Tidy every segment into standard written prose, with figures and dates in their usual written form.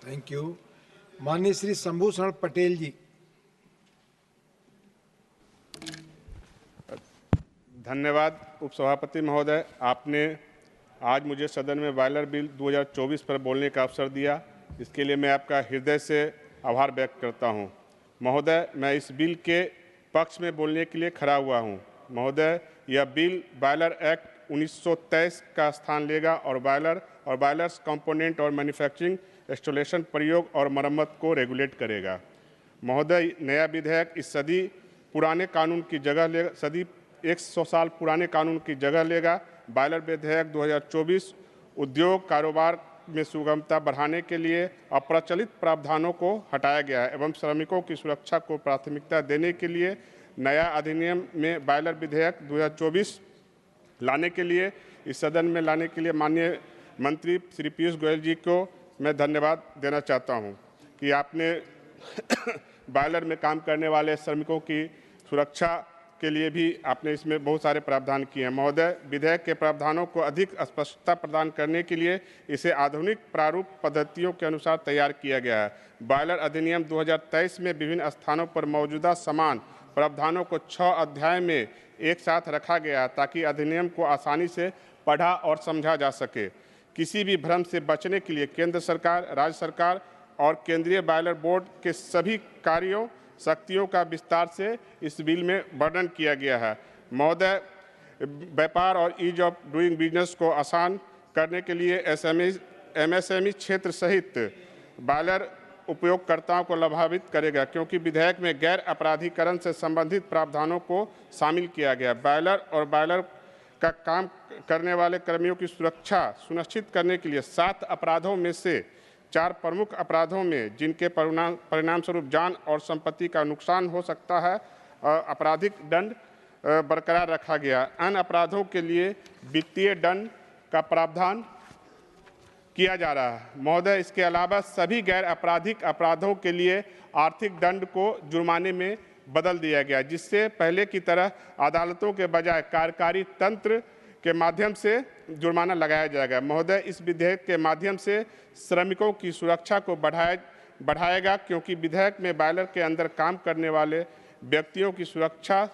Thank you. माननीय श्री शंभूषण पटेल जी। धन्यवाद उपसभापति महोदय, आपने आज मुझे सदन में बॉयलर बिल 2024 पर बोलने का अवसर दिया, इसके लिए मैं आपका हृदय से आभार व्यक्त करता हूं। महोदय, मैं इस बिल के पक्ष में बोलने के लिए खड़ा हुआ हूं। महोदय, यह बिल बॉयलर एक्ट 1923 का स्थान लेगा और बॉयलर्स कंपोनेंट और मैन्युफैक्चरिंग इंस्टॉलेशन प्रयोग और मरम्मत को रेगुलेट करेगा। महोदय, नया विधेयक इस सदी पुराने कानून की जगह लेगा, सदी 100 साल पुराने कानून की जगह लेगा। बॉयलर विधेयक 2024 उद्योग कारोबार में सुगमता बढ़ाने के लिए अप्रचलित प्रावधानों को हटाया गया है एवं श्रमिकों की सुरक्षा को प्राथमिकता देने के लिए नया अधिनियम में बॉयलर विधेयक 2024 लाने के लिए इस सदन में लाने के लिए माननीय मंत्री श्री पीयूष गोयल जी को मैं धन्यवाद देना चाहता हूं कि आपने बॉयलर में काम करने वाले श्रमिकों की सुरक्षा के लिए भी आपने इसमें बहुत सारे प्रावधान किए हैं। महोदय, विधेयक के प्रावधानों को अधिक स्पष्टता प्रदान करने के लिए इसे आधुनिक प्रारूप पद्धतियों के अनुसार तैयार किया गया है। बॉयलर अधिनियम 2023 में विभिन्न स्थानों पर मौजूदा समान प्रावधानों को 6 अध्याय में एक साथ रखा गया है ताकि अधिनियम को आसानी से पढ़ा और समझा जा सके। किसी भी भ्रम से बचने के लिए केंद्र सरकार, राज्य सरकार और केंद्रीय बॉयलर बोर्ड के सभी कार्यों शक्तियों का विस्तार से इस बिल में वर्णन किया गया है। महोदय, व्यापार और ईज ऑफ डूइंग बिजनेस को आसान करने के लिए एमएसएमई क्षेत्र सहित बॉयलर उपयोगकर्ताओं को लाभान्वित करेगा क्योंकि विधेयक में गैर अपराधीकरण से संबंधित प्रावधानों को शामिल किया गया। बॉयलर और बॉयलर का काम करने वाले कर्मियों की सुरक्षा सुनिश्चित करने के लिए 7 अपराधों में से 4 प्रमुख अपराधों में जिनके परिणाम स्वरूप जान और संपत्ति का नुकसान हो सकता है आपराधिक दंड बरकरार रखा गया। अन्य अपराधों के लिए वित्तीय दंड का प्रावधान किया जा रहा है। महोदय, इसके अलावा सभी गैर आपराधिक अपराधों के लिए आर्थिक दंड को जुर्माने में बदल दिया गया, जिससे पहले की तरह अदालतों के बजाय कार्यकारी तंत्र के माध्यम से जुर्माना लगाया जाएगा। महोदय, इस विधेयक के माध्यम से श्रमिकों की सुरक्षा को बढ़ाएगा क्योंकि विधेयक में बॉयलर के अंदर काम करने वाले व्यक्तियों की सुरक्षा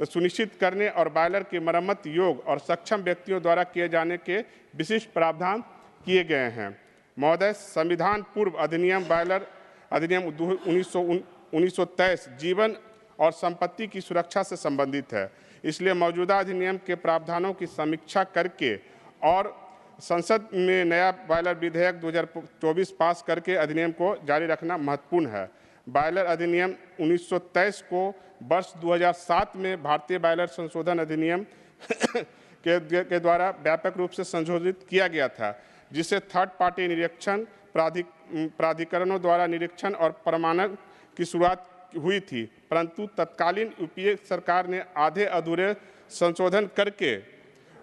सुनिश्चित करने और बॉयलर की मरम्मत योग्य और सक्षम व्यक्तियों द्वारा किए जाने के विशिष्ट प्रावधान किए गए हैं। महोदय, संविधान पूर्व अधिनियम बॉयलर अधिनियम 1923 जीवन और संपत्ति की सुरक्षा से संबंधित है, इसलिए मौजूदा अधिनियम के प्रावधानों की समीक्षा करके और संसद में नया बॉयलर विधेयक 2024 पास करके अधिनियम को जारी रखना महत्वपूर्ण है। बॉयलर अधिनियम 1923 को वर्ष 2007 में भारतीय बॉयलर संशोधन अधिनियम के द्वारा व्यापक रूप से संशोधित किया गया था, जिससे थर्ड पार्टी निरीक्षण प्राधिकरणों द्वारा निरीक्षण और प्रमाणन की शुरुआत हुई थी, परंतु तत्कालीन यूपीए सरकार ने आधे अधूरे संशोधन करके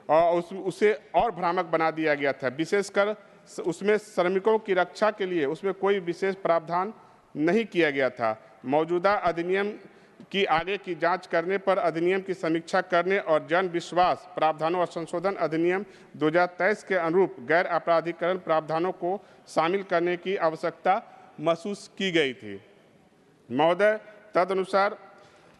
और उसे और भ्रामक बना दिया गया था। विशेषकर उसमें श्रमिकों की रक्षा के लिए उसमें कोई विशेष प्रावधान नहीं किया गया था। मौजूदा अधिनियम की आगे की जांच करने पर अधिनियम की समीक्षा करने और जन विश्वास प्रावधानों और संशोधन अधिनियम 2023 के अनुरूप गैर आपराधिकरण प्रावधानों को शामिल करने की आवश्यकता महसूस की गई थी। महोदय, तदनुसार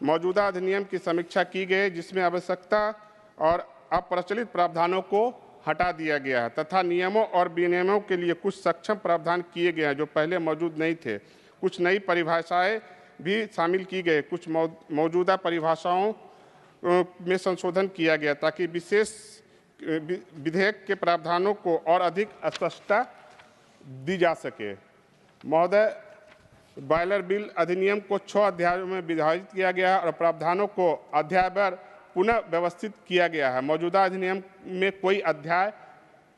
मौजूदा अधिनियम की समीक्षा की गई जिसमें आवश्यकता और अप्रचलित प्रावधानों को हटा दिया गया है तथा नियमों और विनियमों के लिए कुछ सक्षम प्रावधान किए गए हैं जो पहले मौजूद नहीं थे। कुछ नई परिभाषाएं भी शामिल की गई, कुछ मौजूदा परिभाषाओं में संशोधन किया गया ताकि विशेष विधेयक के प्रावधानों को और अधिक स्पष्टता दी जा सके। महोदय, बॉयलर बिल अधिनियम को 6 अध्यायों में विभाजित किया गया है और प्रावधानों को अध्यायवार पुनः व्यवस्थित किया गया है। मौजूदा अधिनियम में कोई अध्याय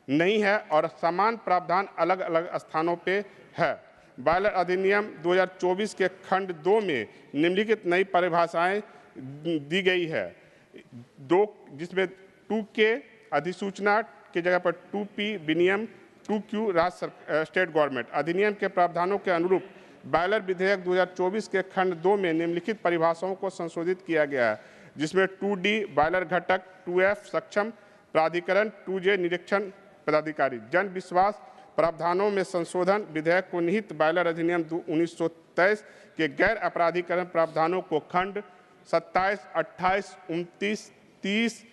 नहीं है और समान प्रावधान अलग अलग स्थानों पे है। बॉयलर अधिनियम 2024 के खंड 2 में निम्नलिखित नई परिभाषाएं दी गई है, जिसमें 2K अधिसूचना की जगह पर 2P विनियम, 2Q राज्य स्टेट गवर्नमेंट। अधिनियम के प्रावधानों के अनुरूप बॉयलर विधेयक 2024 के खंड 2 में निम्नलिखित परिभाषाओं को संशोधित किया गया है, जिसमें 2D बॉयलर घटक, 2F सक्षम प्राधिकरण, 2J निरीक्षण पदाधिकारी, जन विश्वास प्रावधानों में संशोधन विधेयक को निहित बॉयलर अधिनियम 1923 के गैर अपराधीकरण प्रावधानों को खंड 27, 28, 29, 30,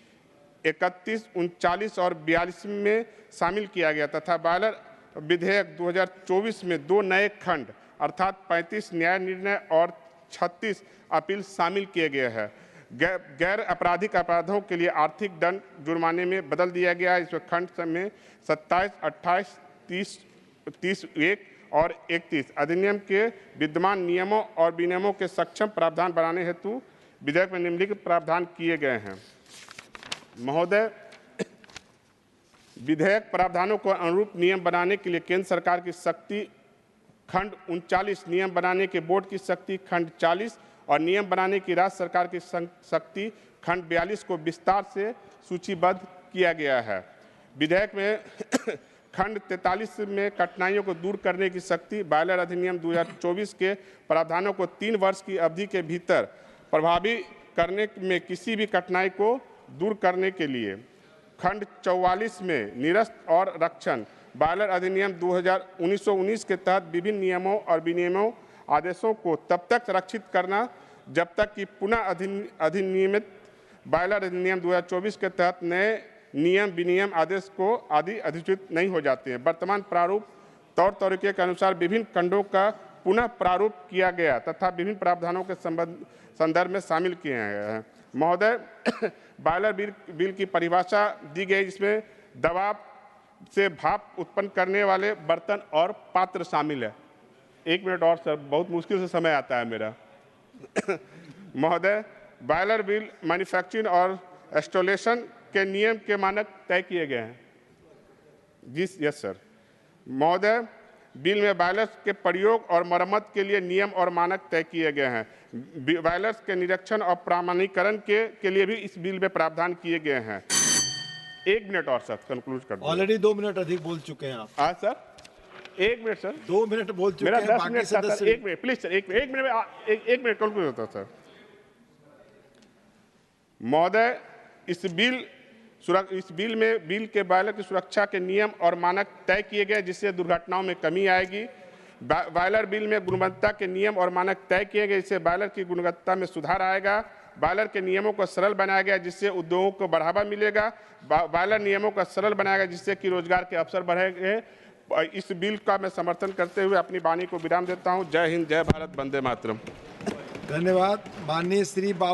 31, 39 और 42 में शामिल किया गया तथा बॉयलर विधेयक 2024 में 2 नए खंड अर्थात 35 न्याय निर्णय और 36 अपील शामिल किए गए हैं। गैर आपराधिक अपराधों के लिए आर्थिक दंड जुर्माने में बदल दिया गया है। इसमें खंड में 27, 28, 30, 31 और 31 अधिनियम के विद्यमान नियमों और विनियमों के सक्षम प्रावधान बनाने हेतु विधेयक में निम्नलिखित प्रावधान किए गए हैं। महोदय, विधेयक प्रावधानों को अनुरूप नियम बनाने के लिए केंद्र सरकार की शक्ति खंड 39, नियम बनाने के बोर्ड की शक्ति खंड 40 और नियम बनाने की राज्य सरकार की शक्ति खंड 42 को विस्तार से सूचीबद्ध किया गया है। विधेयक में खंड 43 में कठिनाइयों को दूर करने की शक्ति बॉयलर अधिनियम 2024 के प्रावधानों को 3 वर्ष की अवधि के भीतर प्रभावी करने में किसी भी कठिनाई को दूर करने के लिए खंड 44 में निरस्त और रक्षण बॉयलर अधिनियम 1919 के तहत विभिन्न नियमों और विनियमों आदेशों को तब तक रक्षित करना जब तक कि पुनः अधिनियमित बॉयलर अधिनियम 2024 के तहत नए नियम विनियम आदेश को आदि अधिसूचित नहीं हो जाते हैं। वर्तमान प्रारूप तौर तरीके के अनुसार विभिन्न खंडों का पुनः प्रारूप किया गया तथा विभिन्न प्रावधानों के संदर्भ में शामिल किए गए हैं। महोदय, बॉयलर बिल की परिभाषा दी गई जिसमें दबाव से भाप उत्पन्न करने वाले बर्तन और पात्र शामिल है। 1 मिनट और सर, बहुत मुश्किल से समय आता है मेरा। महोदय, बॉयलर बिल मैन्युफैक्चरिंग और इंस्टॉलेशन के नियम के मानक तय किए गए हैं। जी यस सर। महोदय, बिल में बॉयलर्स के प्रयोग और मरम्मत के लिए नियम और मानक तय किए गए हैं। बॉयलर्स के निरीक्षण और प्रमाणीकरण के लिए भी इस बिल में प्रावधान किए गए हैं। 1 मिनट और सर, कंक्लूड कर दो। ऑलरेडी 2 मिनट अधिक बोल चुके हैं आप। हाँ सर, 1 मिनट सर। 2 मिनट बोल चुके मेरा हैं। 10 बाकी मिनट था सर। सदस्य 1 minute please sir, 1 minute conclude होता सर। महोदय, इस बिल में बिल के बॉयलर की सुरक्षा के नियम और मानक तय किए गए जिससे दुर्घटनाओं में कमी आएगी। बॉयलर बिल में गुणवत्ता के नियम और मानक तय किए गए जिससे बॉयलर की गुणवत्ता में सुधार आएगा। बॉयलर के नियमों को सरल बनाया गया जिससे उद्योगों को बढ़ावा मिलेगा। बॉयलर नियमों को सरल बनाया गया जिससे कि रोजगार के अवसर बढ़ेंगे। इस बिल का मैं समर्थन करते हुए अपनी वाणी को विराम देता हूं। जय हिंद, जय भारत, वंदे मातरम। धन्यवाद। माननीय श्री बाबू